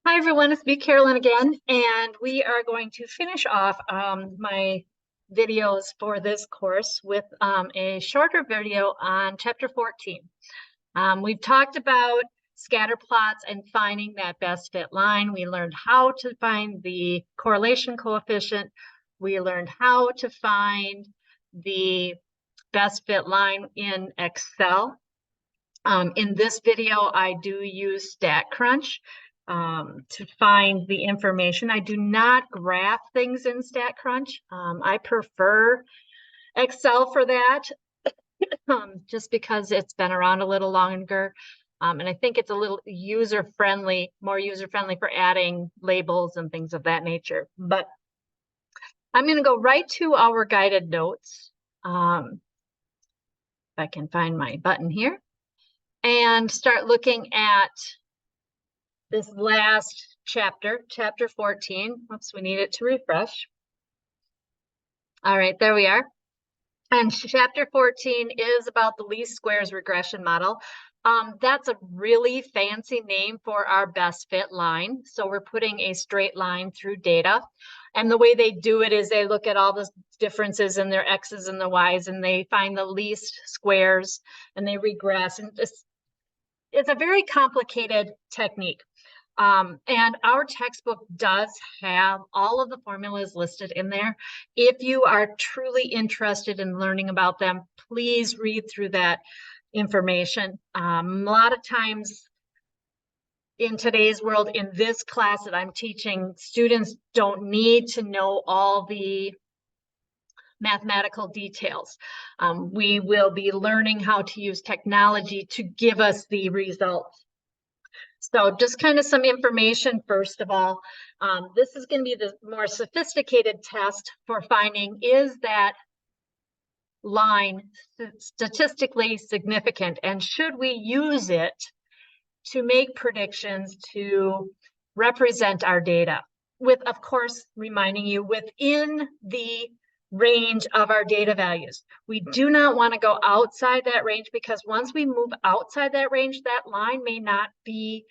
Hi everyone, it's me, Carolyn again, and we are going to finish off my videos for this course with a shorter video on chapter 14. We've talked about scatter plots and finding that best fit line. We learned how to find the correlation coefficient. We learned how to find the best fit line in Excel. In this video, I do use StatCrunch to find the information. I do not graph things in StatCrunch. I prefer Excel for that, just because it's been around a little longer. And I think it's a little user-friendly, more user-friendly for adding labels and things of that nature. But I'm going to go right to our guided notes. If I can find my button here. And start looking at this last chapter, chapter 14. Oops, we need it to refresh. All right, there we are. And chapter 14 is about the least squares regression model. That's a really fancy name for our best fit line. So we're putting a straight line through data. And the way they do it is they look at all the differences in their X's and the Y's, and they find the least squares and they regress. And it's a very complicated technique. And our textbook does have all of the formulas listed in there. If you are truly interested in learning about them, please read through that information. A lot of times in today's world, in this class that I'm teaching, students don't need to know all the mathematical details. We will be learning how to use technology to give us the results. So just kind of some information first of all. This is going to be the more sophisticated test for finding, is that line statistically significant, and should we use it to make predictions to represent our data, with, of course, reminding you within the range of our data values. We do not want to go outside that range, because once we move outside that range, that line may not be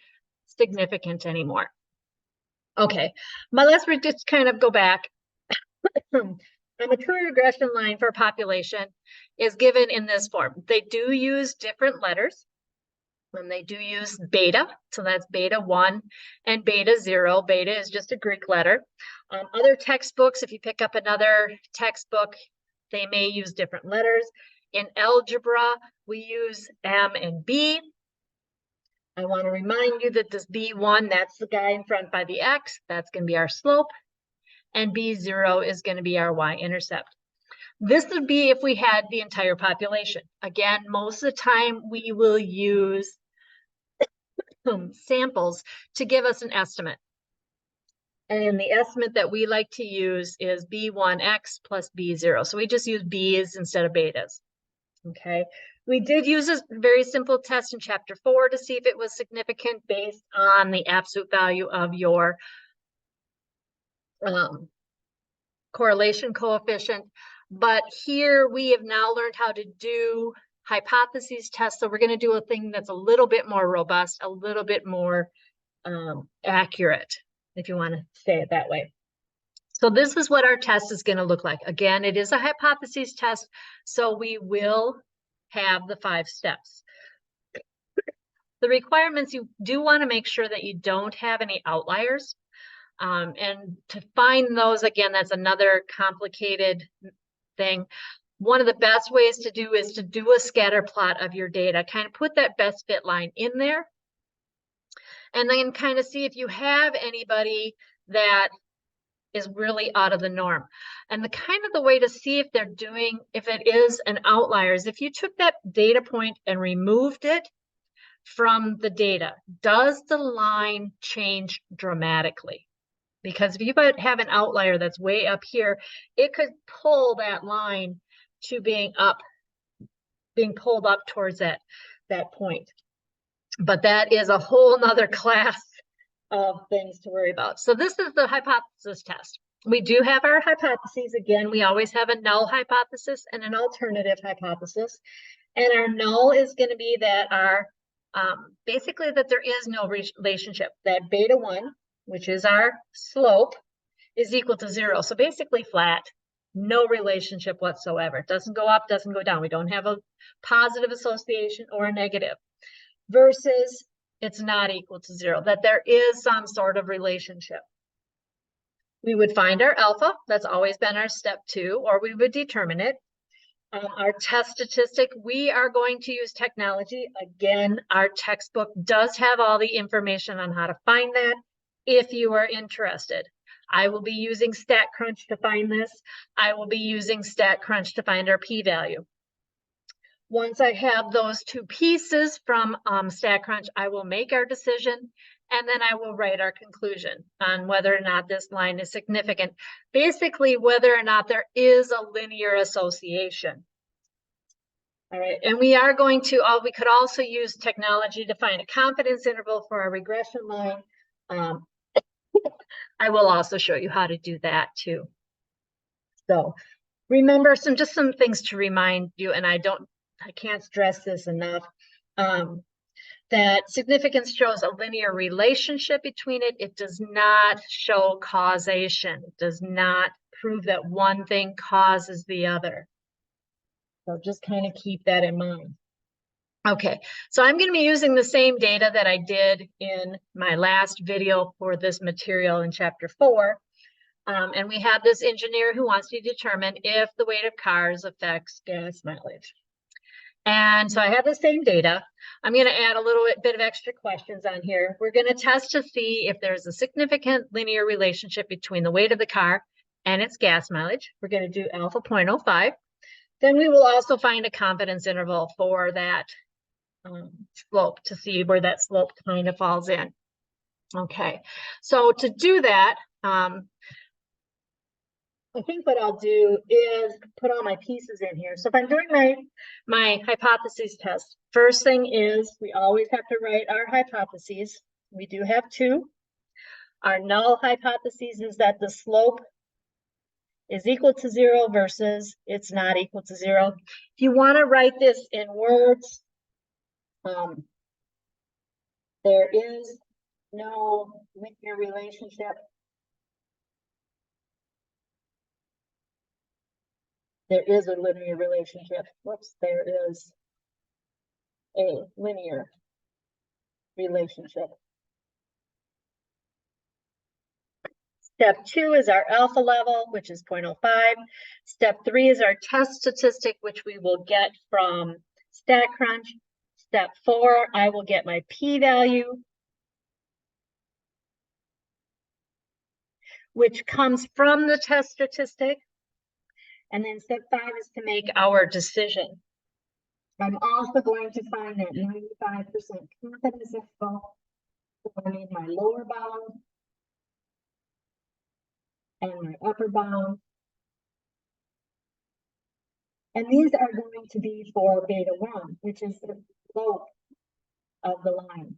significant anymore. Okay, but let's just kind of go back. A mature regression line for a population is given in this form. They do use different letters, and they do use beta. So that's beta 1 and beta 0. Beta is just a Greek letter. Other textbooks, if you pick up another textbook, they may use different letters. In algebra, we use M and B. I want to remind you that this B1, that's the guy in front by the X. That's going to be our slope. And B0 is going to be our y-intercept. This would be if we had the entire population. Again, most of the time we will use samples to give us an estimate. And the estimate that we like to use is B1x plus B0. So we just use B's instead of betas. Okay. We did use a very simple test in chapter 4 to see if it was significant based on the absolute value of your correlation coefficient. But here we have now learned how to do hypotheses tests. So we're going to do a thing that's a little bit more robust, a little bit more accurate, if you want to say it that way. So this is what our test is going to look like. Again, it is a hypotheses test, so we will have the 5 steps. The requirements, you do want to make sure that you don't have any outliers. And to find those, again, that's another complicated thing. One of the best ways to do is to do a scatter plot of your data, kind of put that best fit line in there, and then kind of see if you have anybody that is really out of the norm. And the way to see if they're doing, if it is an outlier, is if you took that data point and removed it from the data, does the line change dramatically? Because if you have an outlier that's way up here, it could pull that line to being pulled up towards that point. But that is a whole nother class of things to worry about. So this is the hypothesis test. We do have our hypotheses. Again, we always have a null hypothesis and an alternative hypothesis. And our null is going to be that our basically that there is no relationship, that beta 1 which is our slope, is equal to 0. So basically flat, no relationship whatsoever. It doesn't go up, doesn't go down. We don't have a positive association or a negative. Versus it's not equal to 0, that there is some sort of relationship. We would find our alpha, that's always been our step 2, or we would determine it. Our test statistic, we are going to use technology. Again, our textbook does have all the information on how to find that if you are interested. I will be using StatCrunch to find this. I will be using StatCrunch to find our p-value. Once I have those 2 pieces from StatCrunch, I will make our decision, and then I will write our conclusion on whether or not this line is significant. Basically, whether or not there is a linear association. All right, and we are going to, we could also use technology to find a confidence interval for our regression line. I will also show you how to do that too. So remember just some things to remind you, and I can't stress this enough. That significance shows a linear relationship between it. It does not show causation. It does not prove that one thing causes the other. So just kind of keep that in mind. Okay, so I'm going to be using the same data that I did in my last video for this material in chapter 4. And we have this engineer who wants to determine if the weight of cars affects gas mileage. And so I have the same data. I'm going to add a little bit of extra questions on here. We're going to test to see if there's a significant linear relationship between the weight of the car and its gas mileage. We're going to do alpha 0.05. Then we will also find a confidence interval for that slope to see where that slope kind of falls in. Okay, so to do that, I think what I'll do is put all my pieces in here. So if I'm doing my hypotheses test, first thing is we always have to write our hypotheses. We do have 2. Our null hypothesis is that the slope is equal to 0 versus it's not equal to 0. If you want to write this in words, there is no linear relationship. There is a linear relationship. Whoops, there is a linear relationship. Step 2 is our alpha level, which is 0.05. Step 3 is our test statistic, which we will get from StatCrunch. Step 4, I will get my p-value, which comes from the test statistic. And then step 5 is to make our decision. I'm also going to find that 95% confidence interval. So I need my lower bound and my upper bound. And these are going to be for beta 1, which is the slope of the line.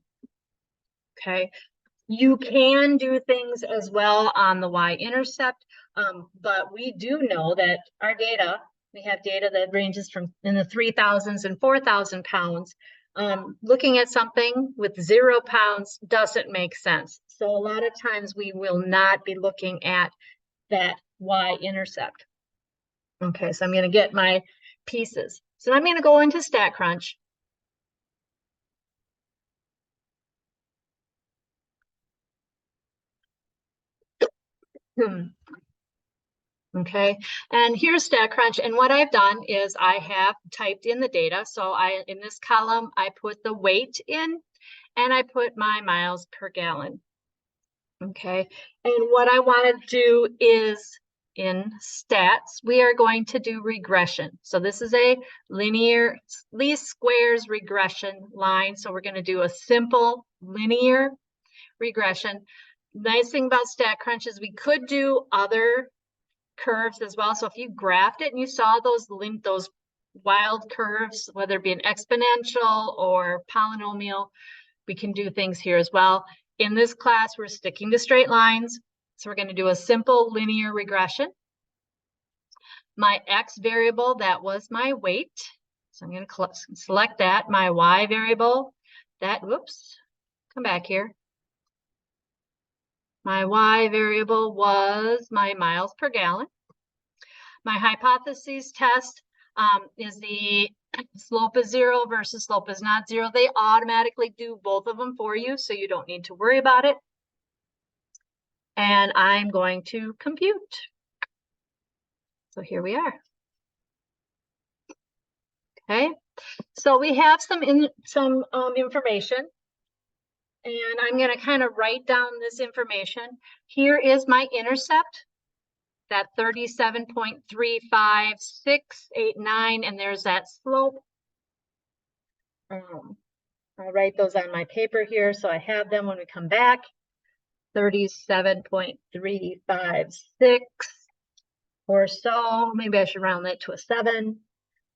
Okay. You can do things as well on the y-intercept, but we do know that our data, we have data that ranges from in the 3,000s and 4,000 pounds. Looking at something with 0 pounds doesn't make sense. So a lot of times we will not be looking at that y-intercept. Okay, so I'm going to get my pieces. So I'm going to go into StatCrunch. Okay, and here's StatCrunch, and what I've done is I have typed in the data. So in this column, I put the weight in, and I put my miles per gallon. Okay, and what I want to do is in stats, we are going to do regression. So this is a linear least squares regression line. So we're going to do a simple linear regression. Nice thing about StatCrunch is we could do other curves as well. So if you graphed it and you saw those wild curves, whether it be an exponential or polynomial, we can do things here as well. In this class, we're sticking to straight lines. So we're going to do a simple linear regression. My X variable, that was my weight. So I'm going to select that. My Y variable, that, whoops, come back here. My y variable was my miles per gallon. My hypothesis test is the slope is 0 versus slope is not 0. They automatically do both of them for you, so you don't need to worry about it. And I'm going to compute. So here we are. Okay, so we have some information, and I'm going to kind of write down this information. Here is my intercept, that 37.35689, and there's that slope. I'll write those on my paper here so I have them when we come back. 37.356 or so. Maybe I should round that to a 7.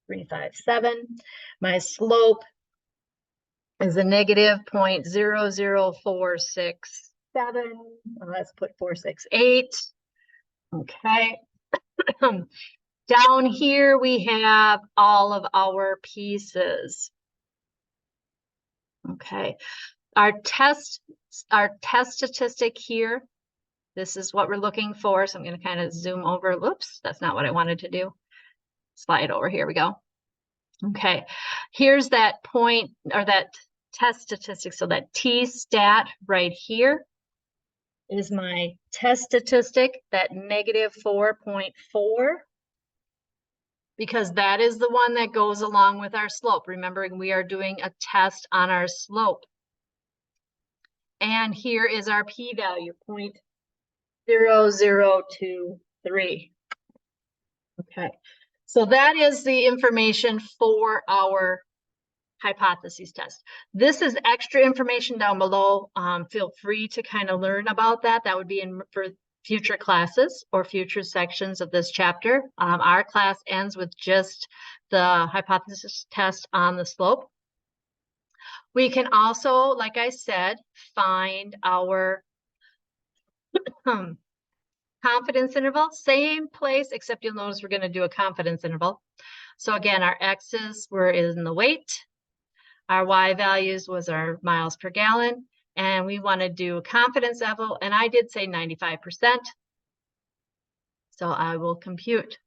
357. My slope is a negative 0.00467. Let's put 468. Okay. Down here we have all of our pieces. Okay. Our test statistic here, this is what we're looking for. So I'm going to kind of zoom over. Oops, that's not what I wanted to do. Slide over. Here we go. Okay, here's that point, or that test statistic. So that T stat right here is my test statistic, that negative 4.4, because that is the one that goes along with our slope. Remembering we are doing a test on our slope. And here is our p-value, 0.0023. Okay, so that is the information for our hypothesis test. This is extra information down below. Feel free to kind of learn about that. That would be for future classes or future sections of this chapter. Our class ends with just the hypothesis test on the slope. We can also, like I said, find our confidence interval, same place, except you'll notice we're going to do a confidence interval. So again, our x's were in the weight. Our y values was our miles per gallon, and we want to do a confidence level, and I did say 95%. So I will compute.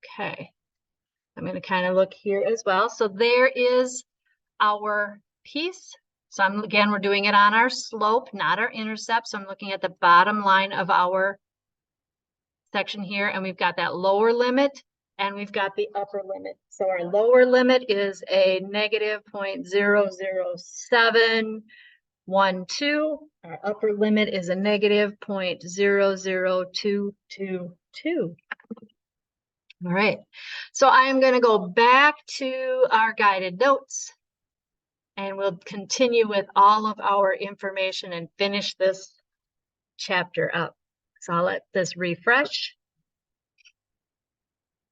Okay, I'm going to kind of look here as well. So there is our piece. So again, we're doing it on our slope, not our intercept. So I'm looking at the bottom line of our section here, and we've got that lower limit, and we've got the upper limit. So our lower limit is a negative 0.00712. Our upper limit is a negative 0.00222. All right, so I'm going to go back to our guided notes, and we'll continue with all of our information and finish this chapter up. So I'll let this refresh.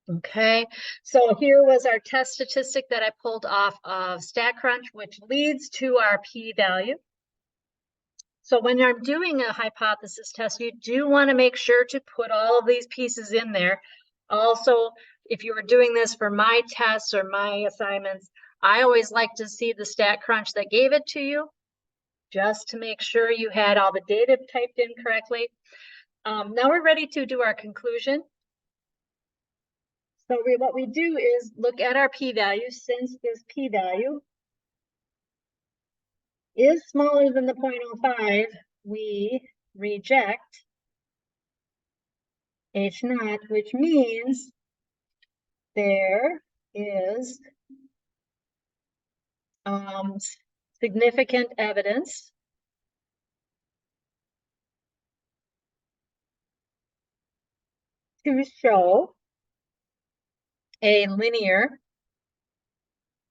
Okay, so here was our test statistic that I pulled off of StatCrunch, which leads to our p-value. So when you're doing a hypothesis test, you do want to make sure to put all of these pieces in there. Also, if you were doing this for my tests or my assignments, I always like to see the StatCrunch that gave it to you, just to make sure you had all the data typed in correctly. Now we're ready to do our conclusion. So what we do is look at our p-value. Since this p-value is smaller than the 0.05, we reject H naught, which means there is significant evidence to show a linear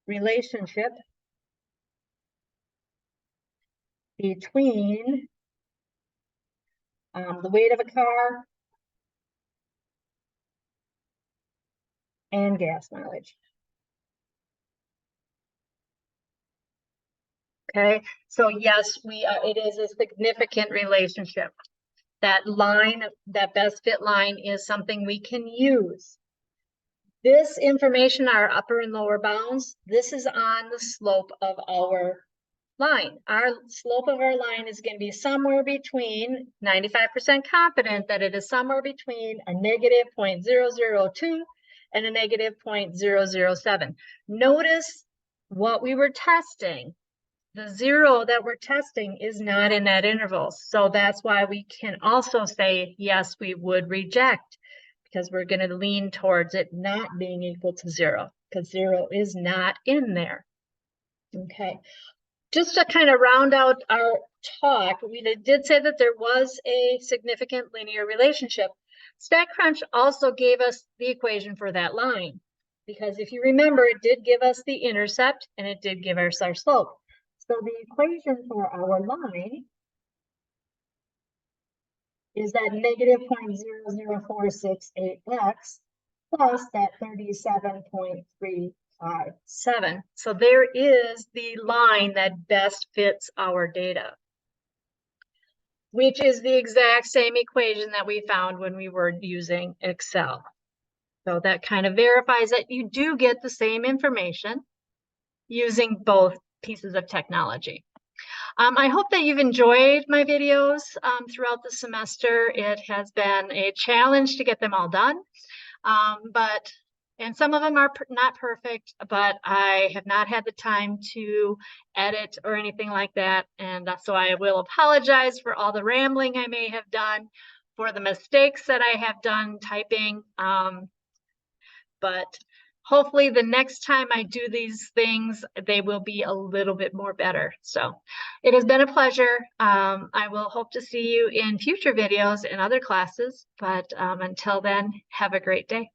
relationship between the weight of a car and gas mileage. Okay, so yes, it is a significant relationship. That line, that best fit line, is something we can use. This information, our upper and lower bounds, this is on the slope of our line. Our slope of our line is going to be somewhere between 95% confident that it is somewhere between a negative 0.002 and a negative 0.007. Notice what we were testing. The 0 that we're testing is not in that interval. So that's why we can also say, yes, we would reject, because we're going to lean towards it not being equal to 0, because 0 is not in there. Okay. Just to kind of round out our talk, we did say that there was a significant linear relationship. StatCrunch also gave us the equation for that line, because if you remember, it did give us the intercept and it did give us our slope. So the equation for our line is that negative 0.00468x plus that 37.357. So there is the line that best fits our data, which is the exact same equation that we found when we were using Excel. So that kind of verifies that you do get the same information using both pieces of technology. I hope that you've enjoyed my videos throughout the semester. It has been a challenge to get them all done, and some of them are not perfect, but I have not had the time to edit or anything like that. And so I will apologize for all the rambling I may have done, for the mistakes that I have done typing. But hopefully the next time I do these things, they will be a little bit more better. So it has been a pleasure. I will hope to see you in future videos in other classes, but until then, have a great day.